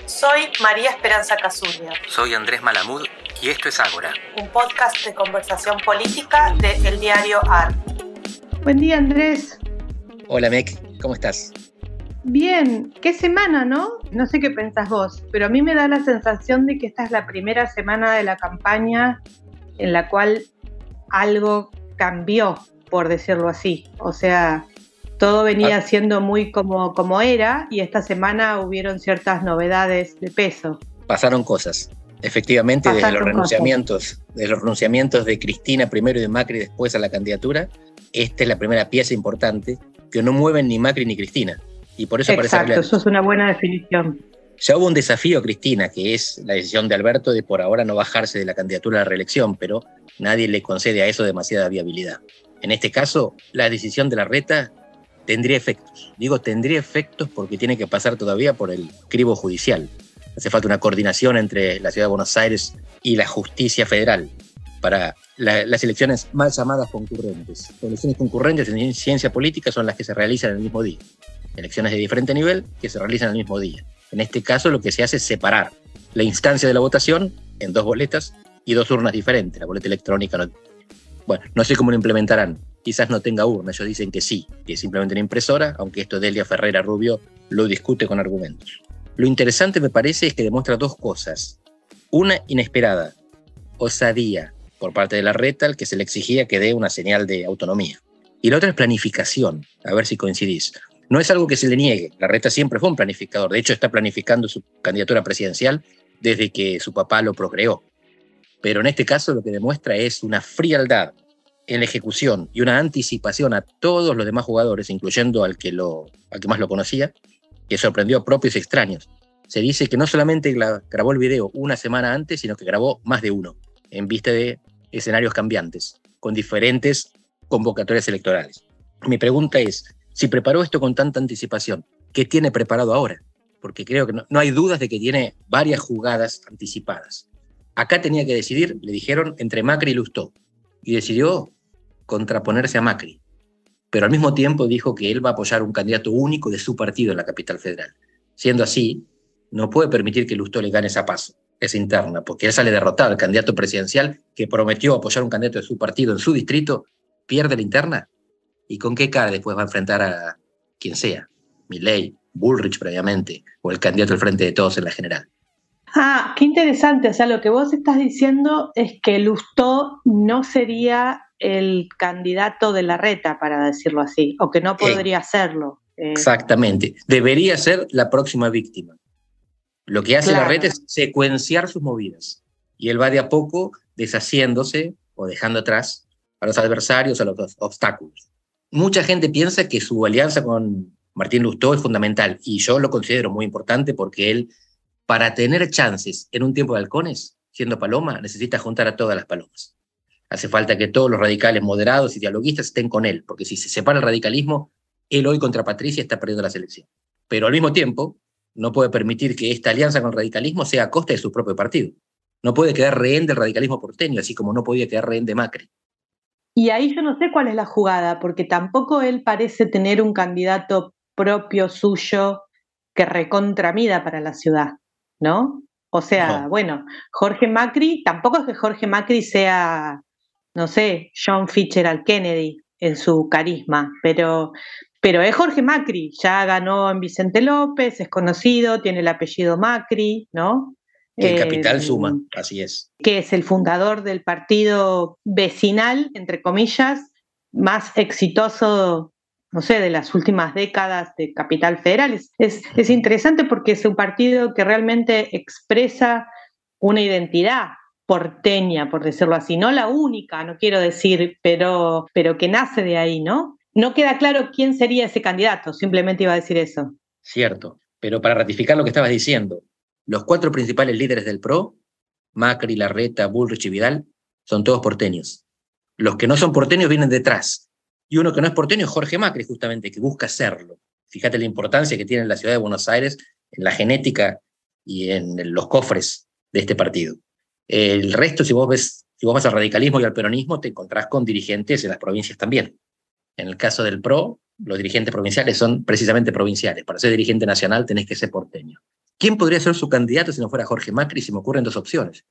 Soy María Esperanza Casuria. Soy Andrés Malamud y esto es Ágora, un podcast de conversación política de El Diario AR. Buen día, Andrés. Hola, Mec, ¿cómo estás? Bien, qué semana, ¿no? No sé qué pensás vos, pero a mí me da la sensación de que esta es la primera semana de la campaña en la cual algo cambió, por decirlo así. O sea, todo venía siendo muy como era, y esta semana hubieron ciertas novedades de peso. Pasaron cosas. Efectivamente, desde los renunciamientos de Cristina primero y de Macri después a la candidatura, esta es la primera pieza importante que no mueven ni Macri ni Cristina. Y por eso Exacto, eso es una buena definición. Ya hubo un desafío a Cristina, que es la decisión de Alberto de por ahora no bajarse de la candidatura a la reelección, pero nadie le concede a eso demasiada viabilidad. En este caso, la decisión de Larreta tendría efectos. Digo tendría efectos porque tiene que pasar todavía por el cribo judicial. Hace falta una coordinación entre la Ciudad de Buenos Aires y la justicia federal para las elecciones mal llamadas concurrentes. Las elecciones concurrentes en ciencia política son las que se realizan el mismo día. Elecciones de diferente nivel que se realizan el mismo día. En este caso lo que se hace es separar la instancia de la votación en dos boletas y dos urnas diferentes. La boleta electrónica no sé cómo lo implementarán. Quizás no tenga urna, ellos dicen que sí, que es simplemente una impresora, aunque esto Delia Ferreira Rubio lo discute con argumentos. Lo interesante me parece es que demuestra dos cosas. Una inesperada, osadía por parte de Larreta, al que se le exigía que dé una señal de autonomía. Y la otra es planificación, a ver si coincidís. No es algo que se le niegue, Larreta siempre fue un planificador, de hecho está planificando su candidatura presidencial desde que su papá lo procreó. Pero en este caso lo que demuestra es una frialdad en la ejecución y una anticipación a todos los demás jugadores, incluyendo al que más lo conocía, que sorprendió a propios y extraños. Se dice que no solamente grabó el video una semana antes, sino que grabó más de uno, en vista de escenarios cambiantes, con diferentes convocatorias electorales. Mi pregunta es, si preparó esto con tanta anticipación, ¿qué tiene preparado ahora? Porque creo que no hay dudas de que tiene varias jugadas anticipadas. Acá tenía que decidir, le dijeron, entre Macri y Lustó, y decidió contraponerse a Macri. Pero al mismo tiempo dijo que él va a apoyar un candidato único de su partido en la capital federal. Siendo así, no puede permitir que Lustó le gane esa paso, esa interna, porque él sale derrotado. El candidato presidencial que prometió apoyar un candidato de su partido en su distrito, pierde la interna. ¿Y con qué cara después va a enfrentar a quien sea? Milei, Bullrich previamente, o el candidato del Frente de Todos en la general. Ah, qué interesante. O sea, lo que vos estás diciendo es que Lustó no sería el candidato de Larreta, para decirlo así, o que no podría serlo. Exactamente. Debería ser la próxima víctima. Lo que hace Larreta es secuenciar sus movidas. Y él va de a poco deshaciéndose o dejando atrás a los adversarios, a los obstáculos. Mucha gente piensa que su alianza con Martín Lustó es fundamental, y yo lo considero muy importante porque él, para tener chances en un tiempo de halcones, siendo paloma, necesita juntar a todas las palomas. Hace falta que todos los radicales moderados y dialoguistas estén con él, porque si se separa el radicalismo, él hoy contra Patricia está perdiendo la elecciones. Pero al mismo tiempo, no puede permitir que esta alianza con el radicalismo sea a costa de su propio partido. No puede quedar rehén del radicalismo porteño, así como no podía quedar rehén de Macri. Y ahí yo no sé cuál es la jugada, porque tampoco él parece tener un candidato propio suyo que recontramida para la ciudad, ¿no? O sea, no. Bueno, Jorge Macri, tampoco es que Jorge Macri sea, no sé, John Fitzgerald Kennedy en su carisma, pero es Jorge Macri, ya ganó en Vicente López, es conocido, tiene el apellido Macri, ¿no? Que el capital suma, así es. Que es el fundador del partido vecinal, entre comillas, más exitoso, no sé, de las últimas décadas de Capital Federal. Es interesante porque es un partido que realmente expresa una identidad porteña, por decirlo así, no la única, no quiero decir, pero que nace de ahí, ¿no? No queda claro quién sería ese candidato, simplemente iba a decir eso. Cierto, pero para ratificar lo que estabas diciendo, los 4 principales líderes del PRO, Macri, Larreta, Bullrich y Vidal, son todos porteños. Los que no son porteños vienen detrás. Y uno que no es porteño es Jorge Macri, justamente, que busca serlo. Fíjate la importancia que tiene la ciudad de Buenos Aires en la genética y en los cofres de este partido. El resto, si vos vas al radicalismo y al peronismo, te encontrás con dirigentes en las provincias también. En el caso del PRO, los dirigentes provinciales son precisamente provinciales. Para ser dirigente nacional tenés que ser porteño. ¿Quién podría ser su candidato si no fuera Jorge Macri? Se me ocurren dos opciones.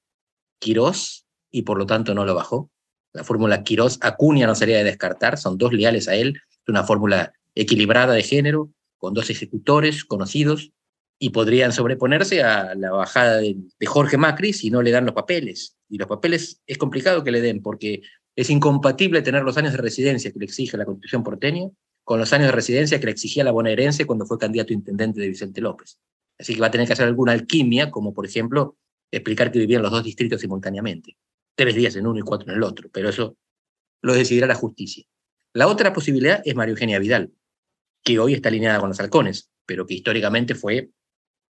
Quirós, y por lo tanto no lo bajó. La fórmula Quirós-Acuña no sería de descartar, son dos leales a él, es una fórmula equilibrada de género, con dos ejecutores conocidos, y podrían sobreponerse a la bajada de Jorge Macri si no le dan los papeles. Y los papeles es complicado que le den, porque es incompatible tener los años de residencia que le exige la Constitución porteña con los años de residencia que le exigía la bonaerense cuando fue candidato a intendente de Vicente López. Así que va a tener que hacer alguna alquimia, como por ejemplo explicar que vivían los dos distritos simultáneamente. 3 días en uno y 4 en el otro, pero eso lo decidirá la justicia. La otra posibilidad es María Eugenia Vidal, que hoy está alineada con los halcones, pero que históricamente fue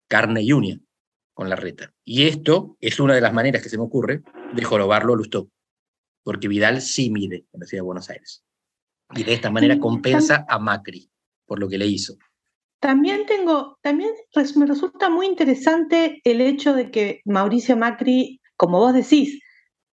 carne y uña con Larreta. Y esto es una de las maneras que se me ocurre de jorobarlo a Lustó, porque Vidal sí mide en la ciudad de Buenos Aires. Y de esta manera compensa a Macri por lo que le hizo. También me resulta muy interesante el hecho de que Mauricio Macri, como vos decís,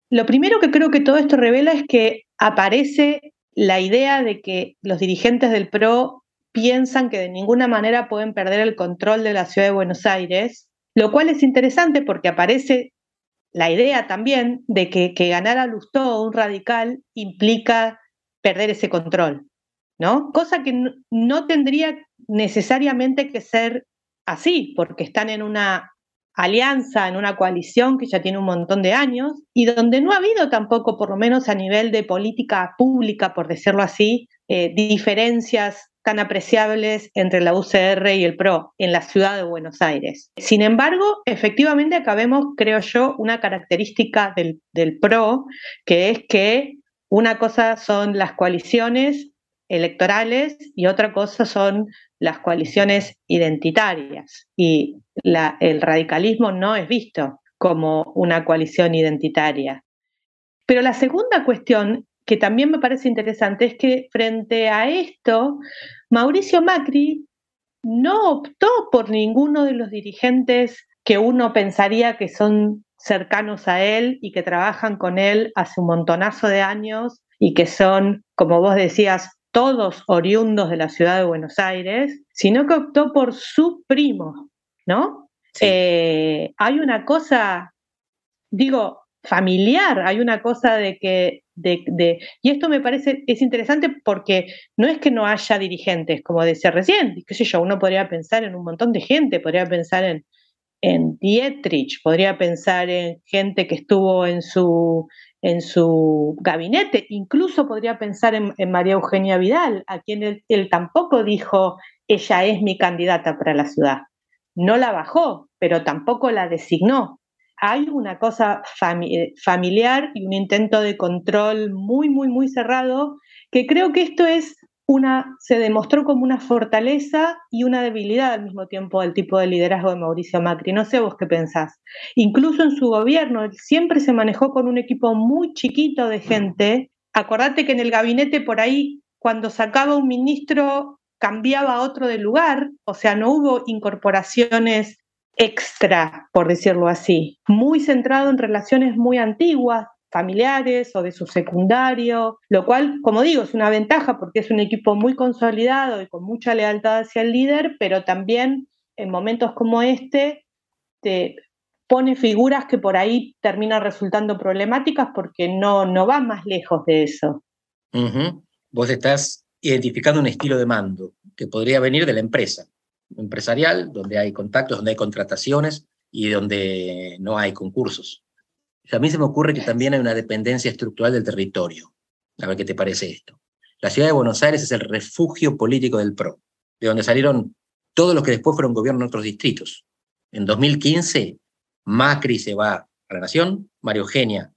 lo primero que creo que todo esto revela es que aparece la idea de que los dirigentes del PRO piensan que de ninguna manera pueden perder el control de la ciudad de Buenos Aires, lo cual es interesante porque aparece la idea también de que ganar a Lustó, un radical, implica perder ese control, ¿no? Cosa que no tendría necesariamente que ser así, porque están en una alianza, en una coalición que ya tiene un montón de años y donde no ha habido tampoco, por lo menos a nivel de política pública, por decirlo así, diferencias tan apreciables entre la UCR y el PRO en la ciudad de Buenos Aires. Sin embargo, efectivamente acá vemos, creo yo, una característica del PRO, que es que una cosa son las coaliciones electorales y otra cosa son las coaliciones identitarias. Y el radicalismo no es visto como una coalición identitaria. Pero la segunda cuestión, que también me parece interesante, es que frente a esto, Mauricio Macri no optó por ninguno de los dirigentes que uno pensaría que son cercanos a él y que trabajan con él hace un montonazo de años y que son, como vos decías, todos oriundos de la ciudad de Buenos Aires, sino que optó por su primo, ¿no? Sí. Hay una cosa, digo, familiar, hay una cosa de que, y esto me parece, es interesante porque no es que no haya dirigentes, como decía recién, qué sé yo, uno podría pensar en un montón de gente, podría pensar en Dietrich, podría pensar en gente que estuvo en su gabinete, incluso podría pensar en María Eugenia Vidal, a quien él tampoco dijo, ella es mi candidata para la ciudad. No la bajó, pero tampoco la designó. Hay una cosa familiar y un intento de control muy, muy, muy cerrado, que creo que esto se demostró como una fortaleza y una debilidad al mismo tiempo del tipo de liderazgo de Mauricio Macri. No sé vos qué pensás. Incluso en su gobierno, él siempre se manejó con un equipo muy chiquito de gente. Acordate que en el gabinete por ahí, cuando sacaba un ministro, cambiaba a otro de lugar, o sea, no hubo incorporaciones extra, por decirlo así, muy centrado en relaciones muy antiguas, familiares o de su secundario, lo cual, como digo, es una ventaja porque es un equipo muy consolidado y con mucha lealtad hacia el líder, pero también en momentos como este te pone figuras que por ahí terminan resultando problemáticas porque no van más lejos de eso. Uh-huh. Vos estás identificando un estilo de mando que podría venir de la empresa empresarial, donde hay contactos, donde hay contrataciones y donde no hay concursos. A mí se me ocurre que también hay una dependencia estructural del territorio. A ver qué te parece esto. La ciudad de Buenos Aires es el refugio político del PRO, de donde salieron todos los que después fueron gobierno en otros distritos. En 2015, Macri se va a la Nación, María Eugenia,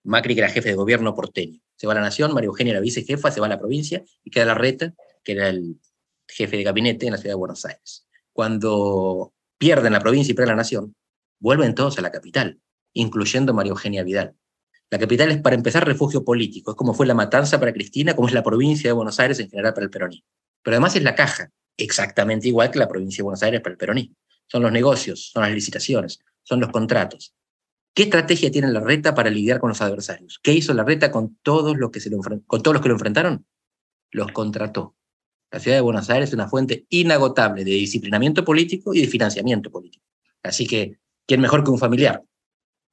Macri que era jefe de gobierno porteño, se va a la Nación, María Eugenia era vicejefa, se va a la provincia y queda Larreta, que era el jefe de gabinete en la ciudad de Buenos Aires. Cuando pierden la provincia y pierden la Nación, vuelven todos a la capital, incluyendo María Eugenia Vidal. La capital es, para empezar, refugio político. Es como fue La Matanza para Cristina, como es la provincia de Buenos Aires en general para el peronismo. Pero además es la caja, exactamente igual que la provincia de Buenos Aires para el peronismo. Son los negocios, son las licitaciones, son los contratos. ¿Qué estrategia tiene Larreta para lidiar con los adversarios? ¿Qué hizo Larreta con todos los que lo enfrentaron? Los contrató. La ciudad de Buenos Aires es una fuente inagotable de disciplinamiento político y de financiamiento político. Así que, ¿quién mejor que un familiar?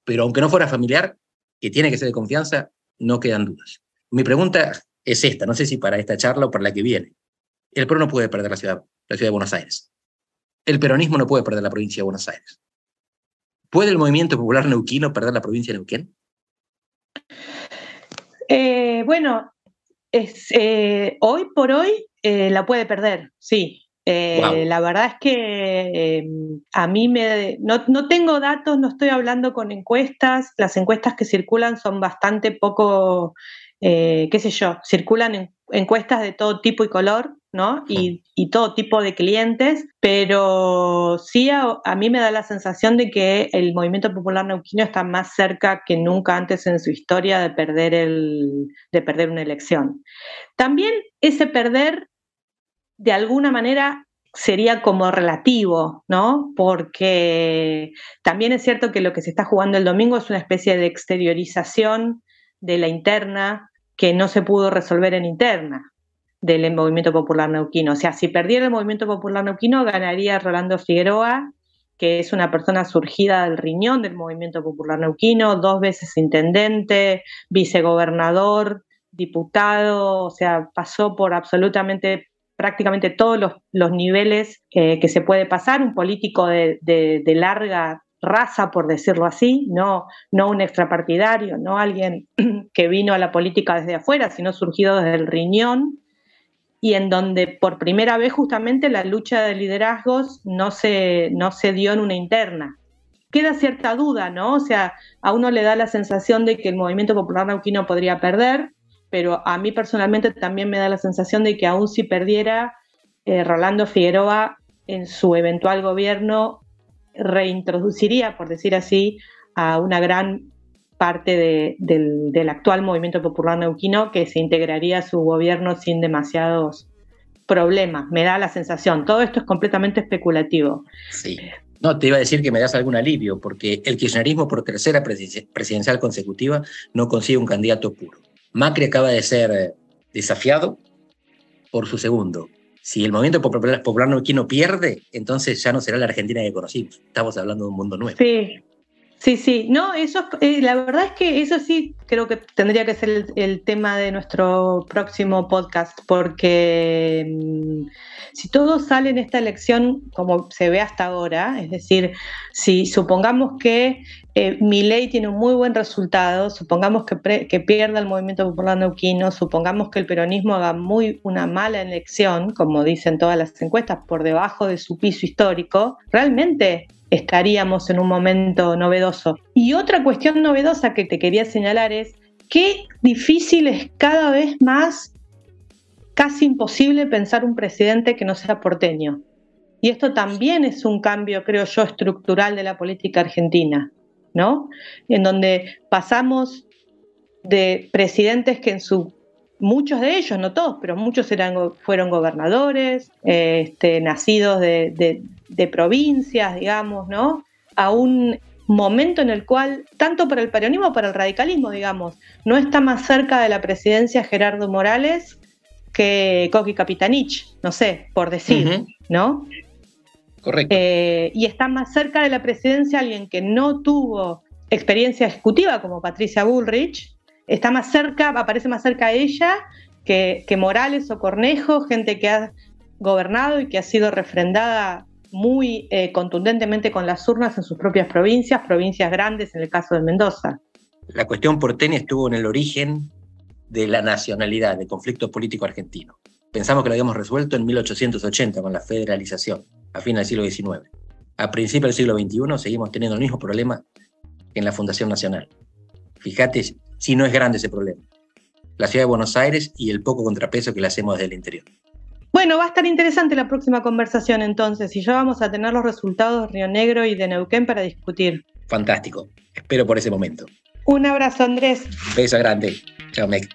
Pero aunque no fuera familiar, que tiene que ser de confianza, no quedan dudas. Mi pregunta es esta, no sé si para esta charla o para la que viene. El PRO no puede perder la ciudad de Buenos Aires. El peronismo no puede perder la provincia de Buenos Aires. ¿Puede el movimiento popular neuquino perder la provincia de Neuquén? Bueno, hoy por hoy la puede perder, sí. Wow. La verdad es que a mí no tengo datos, no estoy hablando con encuestas. Las encuestas que circulan son bastante poco, qué sé yo, circulan encuestas de todo tipo y color, ¿no? Y todo tipo de clientes, pero sí a mí me da la sensación de que el movimiento popular neuquino está más cerca que nunca antes en su historia de perder una elección. También ese perder de alguna manera sería como relativo, ¿no? Porque también es cierto que lo que se está jugando el domingo es una especie de exteriorización de la interna que no se pudo resolver en interna del Movimiento Popular Neuquino. O sea, si perdiera el Movimiento Popular Neuquino, ganaría Rolando Figueroa, que es una persona surgida del riñón del Movimiento Popular Neuquino, 2 veces intendente, vicegobernador, diputado, o sea, pasó por prácticamente todos los niveles que se puede pasar, un político de larga raza, por decirlo así, no un extrapartidario, no alguien que vino a la política desde afuera, sino surgido desde el riñón, y en donde por primera vez justamente la lucha de liderazgos no se dio en una interna. Queda cierta duda, ¿no? O sea, a uno le da la sensación de que el Movimiento Popular Neuquino podría perder, pero a mí personalmente también me da la sensación de que aún si perdiera, Rolando Figueroa en su eventual gobierno reintroduciría, por decir así, a una gran parte del actual Movimiento Popular Neuquino, que se integraría a su gobierno sin demasiados problemas. Me da la sensación. Todo esto es completamente especulativo. Sí. No, te iba a decir que me das algún alivio, porque el kirchnerismo por tercera presidencial consecutiva no consigue un candidato puro. Macri acaba de ser desafiado por su segundo. Si el Movimiento Popular Neuquino pierde, entonces ya no será la Argentina que conocimos. Estamos hablando de un mundo nuevo. Sí. No, eso, la verdad es que eso sí creo que tendría que ser el tema de nuestro próximo podcast, porque si todo sale en esta elección como se ve hasta ahora, es decir, si supongamos que Milei tiene un muy buen resultado, supongamos que pierda el Movimiento Popular Neuquino, supongamos que el peronismo haga una mala elección, como dicen todas las encuestas, por debajo de su piso histórico, realmente estaríamos en un momento novedoso. Y otra cuestión novedosa que te quería señalar es qué difícil es cada vez más, casi imposible pensar un presidente que no sea porteño. Y esto también es un cambio, creo yo, estructural de la política argentina, ¿no? En donde pasamos de presidentes que muchos de ellos, no todos, pero muchos fueron gobernadores, nacidos de provincias, digamos, ¿no? A un momento en el cual, tanto para el peronismo como para el radicalismo, digamos, no está más cerca de la presidencia Gerardo Morales que Coqui Capitanich, no sé, por decir, ¿no? Correcto. Y está más cerca de la presidencia alguien que no tuvo experiencia ejecutiva como Patricia Bullrich, aparece más cerca a ella que Morales o Cornejo, gente que ha gobernado y que ha sido refrendada muy contundentemente con las urnas en sus propias provincias grandes en el caso de Mendoza. La cuestión porteña estuvo en el origen de la nacionalidad, del conflicto político argentino. Pensamos que lo habíamos resuelto en 1880 con la federalización, a fin del siglo XIX. A principios del siglo XXI seguimos teniendo el mismo problema que en la Fundación Nacional. Fíjate si no es grande ese problema. La ciudad de Buenos Aires y el poco contrapeso que le hacemos desde el interior. Bueno, va a estar interesante la próxima conversación entonces, y ya vamos a tener los resultados de Río Negro y de Neuquén para discutir. Fantástico. Espero por ese momento. Un abrazo, Andrés. Beso grande. Chao, Meg.